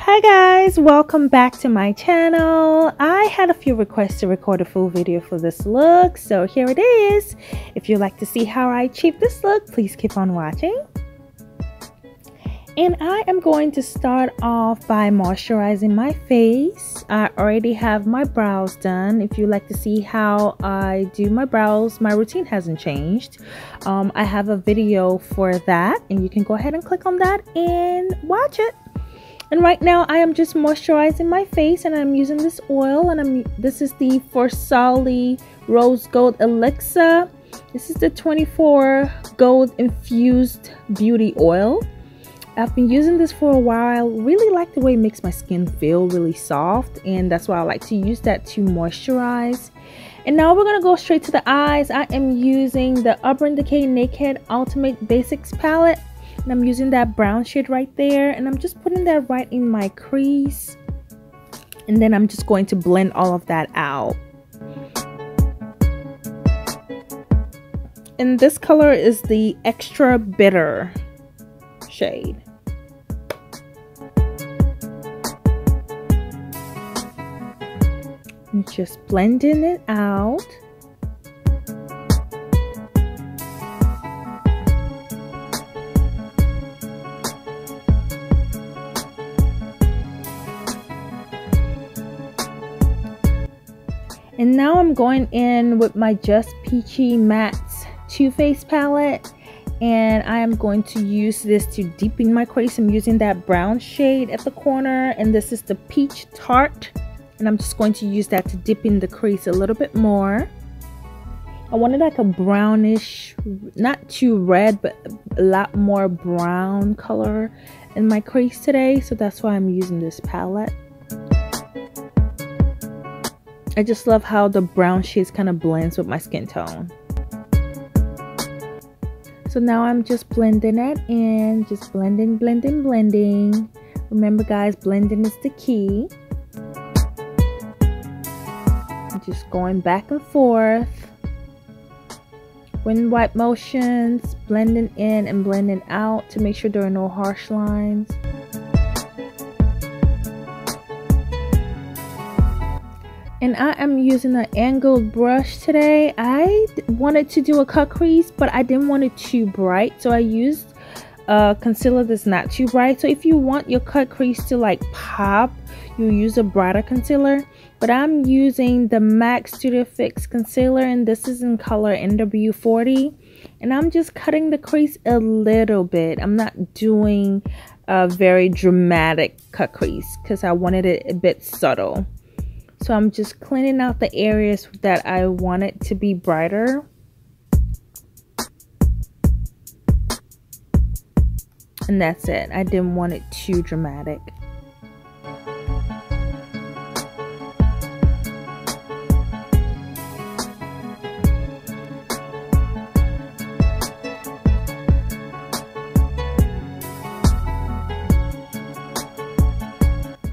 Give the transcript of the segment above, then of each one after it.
Hi guys, welcome back to my channel. I had a few requests to record a full video for this look, so here it is. If you'd like to see how I achieve this look, please keep on watching. And I am going to start off by moisturizing my face. I already have my brows done. If you'd like to see how I do my brows, my routine hasn't changed. I have a video for that, and you can go ahead and click on that and watch it. And right now I am just moisturizing my face, and I'm using this oil, and this is the Forsali Rose Gold Elixir. This is the 24 gold infused beauty oil. I've been using this for a while. Really like the way it makes my skin feel really soft, and that's why I like to use that to moisturize. And now we're gonna go straight to the eyes. I am using the Urban Decay Naked Ultimate Basics palette, and I'm using that brown shade right there, and I'm just putting that right in my crease, and then I'm just going to blend all of that out. And this color is the Extra Bitter shade. And just blending it out. And now I'm going in with my Just Peachy Mattes Too Faced palette, and I am going to use this to deepen my crease. I'm using that brown shade at the corner, and this is the Peach Tart, and I'm just going to use that to deepen the crease a little bit more. I wanted like a brownish, not too red, but a lot more brown color in my crease today, so that's why I'm using this palette. I just love how the brown shades kind of blends with my skin tone. So now I'm just blending it in, just blending. Remember guys, blending is the key. I'm just going back and forth. Wind wipe motions, blending in and blending out to make sure there are no harsh lines. And I am using an angled brush today. I wanted to do a cut crease, but I didn't want it too bright, so I used a concealer that's not too bright. So if you want your cut crease to like pop, you use a brighter concealer. But I'm using the MAC Studio Fix concealer, and this is in color NW40. And I'm just cutting the crease a little bit. I'm not doing a very dramatic cut crease because I wanted it a bit subtle. So I'm just cleaning out the areas that I want it to be brighter. And that's it. I didn't want it too dramatic.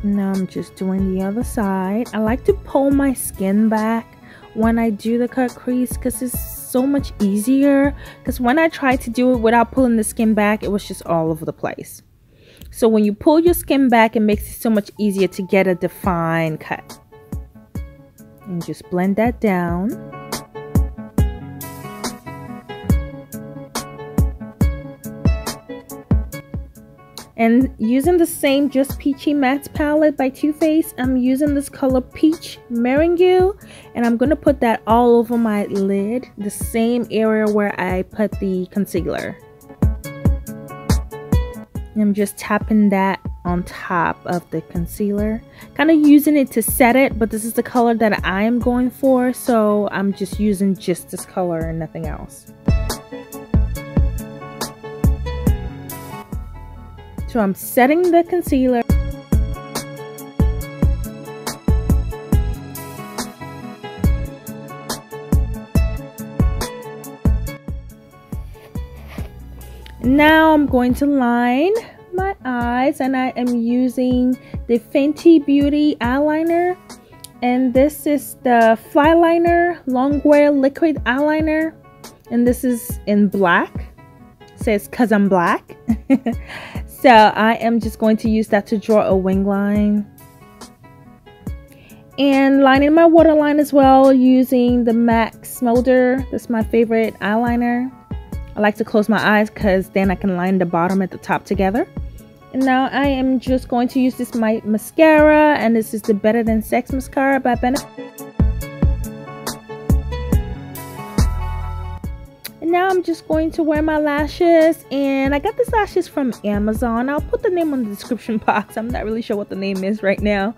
Now I'm just doing the other side. I like to pull my skin back when I do the cut crease because it's so much easier. Because when I tried to do it without pulling the skin back, it was just all over the place. So when you pull your skin back, it makes it so much easier to get a defined cut. And just blend that down. And using the same Just Peachy Mattes palette by Too Faced, I'm using this color Peach Meringue, and I'm going to put that all over my lid, the same area where I put the concealer. And I'm just tapping that on top of the concealer, kind of using it to set it, but this is the color that I am going for, so I'm just using just this color and nothing else. So I'm setting the concealer. Now I'm going to line my eyes, and I am using the Fenty Beauty eyeliner, and this is the Flyliner Longwear Liquid Eyeliner, and this is in black. It says "'Cause I'm Black." So I am just going to use that to draw a wing line. And lining my waterline as well using the MAC Smolder. That's my favorite eyeliner. I like to close my eyes because then I can line the bottom and the top together. And now I am just going to use this my mascara, and this is the Better Than Sex mascara by Benefit. And now I'm just going to wear my lashes, and I got these lashes from Amazon. I'll put the name on the description box. I'm not really sure what the name is right now.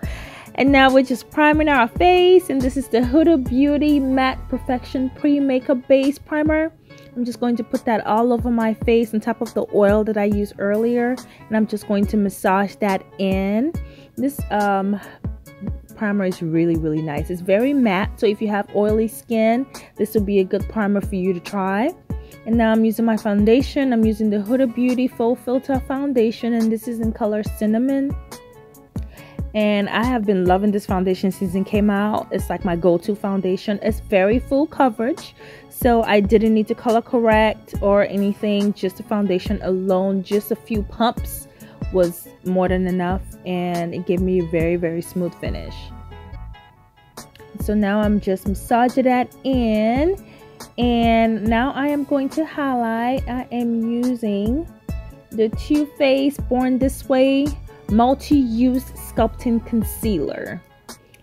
And now we're just priming our face, and this is the Huda Beauty Matte Perfection Pre-Makeup Base Primer. I'm just going to put that all over my face on top of the oil that I used earlier, and I'm just going to massage that in. This primer is really nice. It's very matte, so if you have oily skin, this will be a good primer for you to try. And now I'm using my foundation. I'm using the Huda Beauty Fauxfilter foundation, and this is in color Cinnamon. And I have been loving this foundation since it came out. It's like my go-to foundation. It's very full coverage, so I didn't need to color correct or anything. Just the foundation alone, just a few pumps was more than enough, and it gave me a very smooth finish. So now I'm just massaging that in, and now I am going to highlight. I am using the Too Faced Born This Way Multi-Use Sculpting Concealer,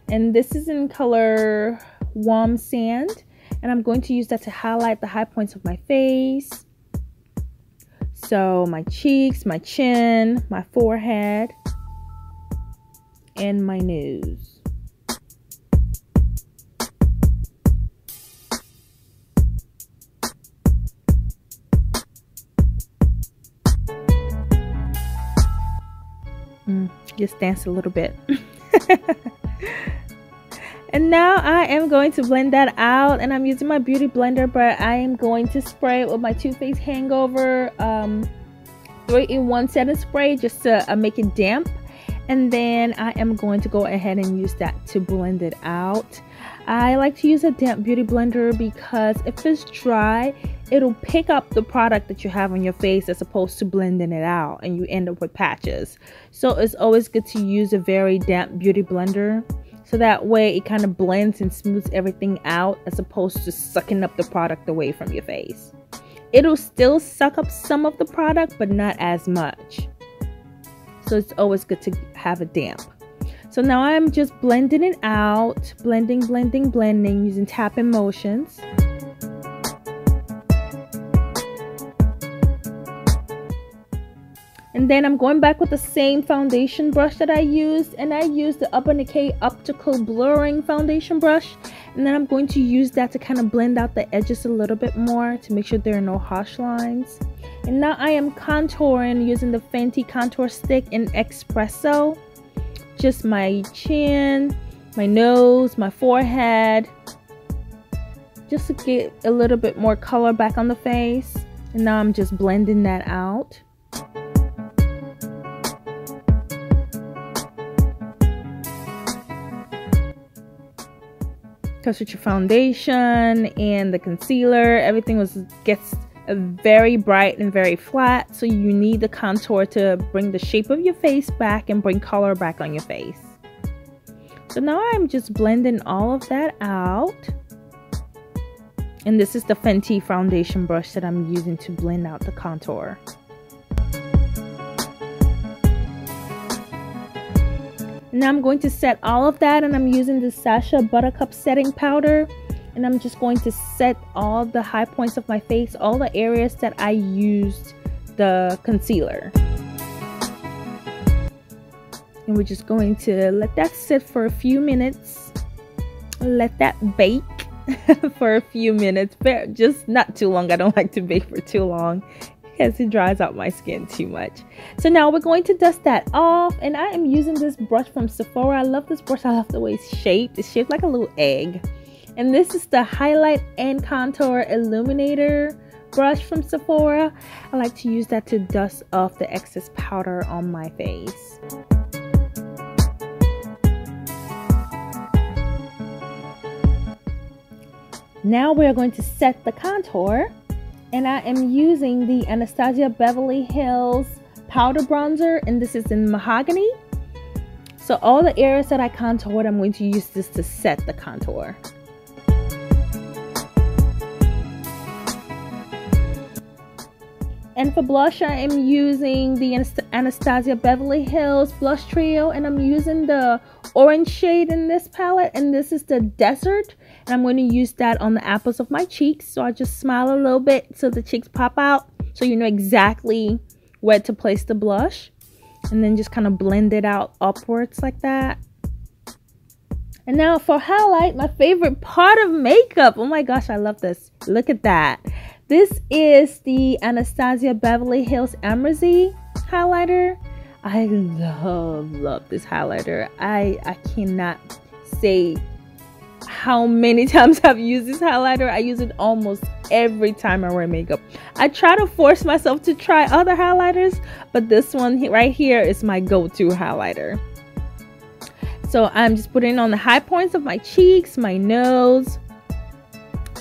and this is in color Warm Sand, and I'm going to use that to highlight the high points of my face. So my cheeks, my chin, my forehead, and my nose. Just dance a little bit. And now I am going to blend that out, and I'm using my beauty blender, but I am going to spray it with my Too Faced Hangover 3-in-1 setting spray just to make it damp. And then I am going to go ahead and use that to blend it out. I like to use a damp beauty blender because if it's dry, it'll pick up the product that you have on your face as opposed to blending it out, and you end up with patches. So it's always good to use a very damp beauty blender, so that way it kind of blends and smooths everything out as opposed to sucking up the product away from your face. It'll still suck up some of the product, but not as much. So it's always good to have it damp. So now I'm just blending it out, blending using tapping motions. And then I'm going back with the same foundation brush that I used, and I used the Urban Decay Optical Blurring Foundation brush. And then I'm going to use that to kind of blend out the edges a little bit more to make sure there are no harsh lines. And now I am contouring using the Fenty Contour Stick in Espresso. Just my chin, my nose, my forehead, just to get a little bit more color back on the face. And now I'm just blending that out. Because with your foundation and the concealer, everything gets very bright and very flat, so you need the contour to bring the shape of your face back and bring color back on your face. So now I'm just blending all of that out, and this is the Fenty foundation brush that I'm using to blend out the contour. Now I'm going to set all of that, and I'm using the Sasha Buttercup setting powder, and I'm just going to set all the high points of my face, all the areas that I used the concealer. And we're just going to let that sit for a few minutes, let that bake for a few minutes, but just not too long. I don't like to bake for too long because it dries out my skin too much. So now we're going to dust that off, and I am using this brush from Sephora. I love this brush. I love the way it's shaped. It's shaped like a little egg. And this is the Highlight and Contour Illuminator brush from Sephora. I like to use that to dust off the excess powder on my face. Now we are going to set the contour, and I am using the Anastasia Beverly Hills powder bronzer, and this is in mahogany. So all the areas that I contoured, I'm going to use this to set the contour. And for blush, I am using the Anastasia Beverly Hills Blush Trio, and I'm using the orange shade in this palette, and this is the Desert, and I'm going to use that on the apples of my cheeks. So I just smile a little bit so the cheeks pop out, so you know exactly where to place the blush, and then just kind of blend it out upwards like that. And now for highlight, my favorite part of makeup. Oh my gosh, I love this. Look at that. This is the Anastasia Beverly Hills Amrezy highlighter. I love this highlighter. I cannot say how many times I've used this highlighter. I use it almost every time I wear makeup. I try to force myself to try other highlighters, but this one right here is my go-to highlighter. So I'm just putting on the high points of my cheeks, my nose,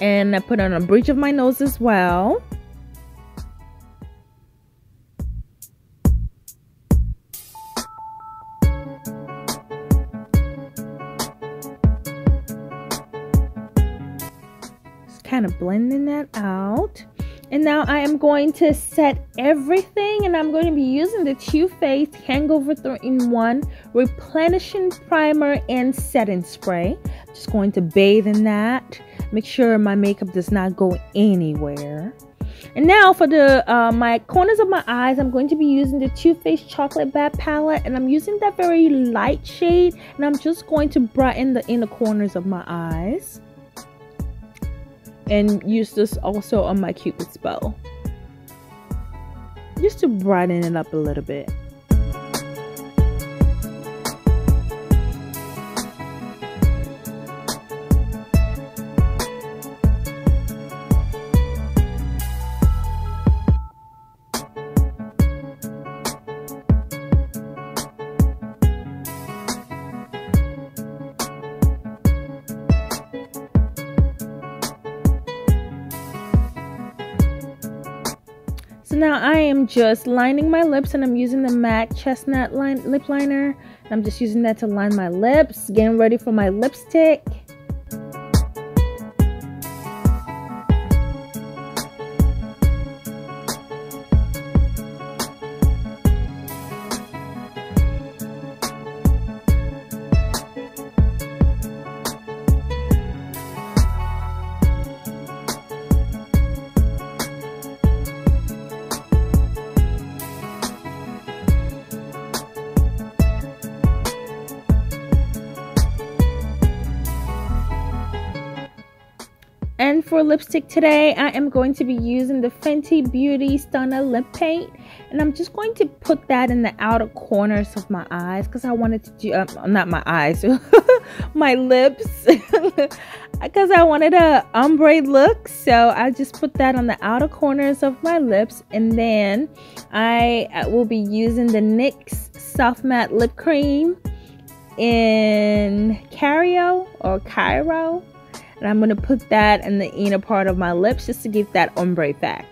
and I put on a bridge of my nose as well. Just kind of blending that out. And now I am going to set everything, and I'm going to be using the Too Faced Hangover 3-in-1 Replenishing Primer and Setting Spray. Just going to bathe in that. Make sure my makeup does not go anywhere. And now for the my corners of my eyes, I'm going to be using the Too Faced Chocolate Bat Palette, and I'm using that very light shade, and I'm just going to brighten the inner corners of my eyes. And use this also on my Cupid's bow, just to brighten it up a little bit. So now I am just lining my lips, and I'm using the MAC Chestnut lip liner. I'm just using that to line my lips, getting ready for my lipstick. And for lipstick today, I am going to be using the Fenty Beauty Stunner Lip Paint. And I'm just going to put that in the outer corners of my eyes, because I wanted to do, not my eyes, my lips. Because I wanted a ombre look. So I just put that on the outer corners of my lips. And then I will be using the NYX Soft Matte Lip Cream in Cairo. And I'm going to put that in the inner part of my lips just to give that ombre effect.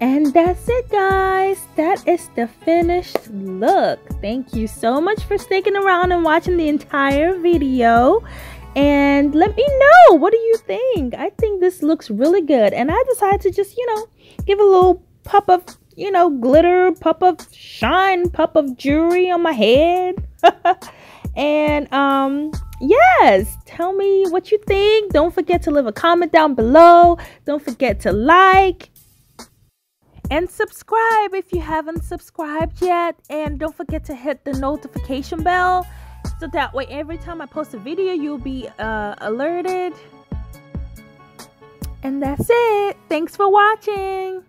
And that's it, guys. That is the finished look. Thank you so much for sticking around and watching the entire video. And let me know, what do you think? I think this looks really good. And I decided to just, give a little pop of, glitter, pop of shine, pop of jewelry on my head. And yes, tell me what you think. Don't forget to leave a comment down below. Don't forget to like and subscribe if you haven't subscribed yet. And don't forget to hit the notification bell, so that way every time I post a video, you'll be alerted. And that's it. Thanks for watching.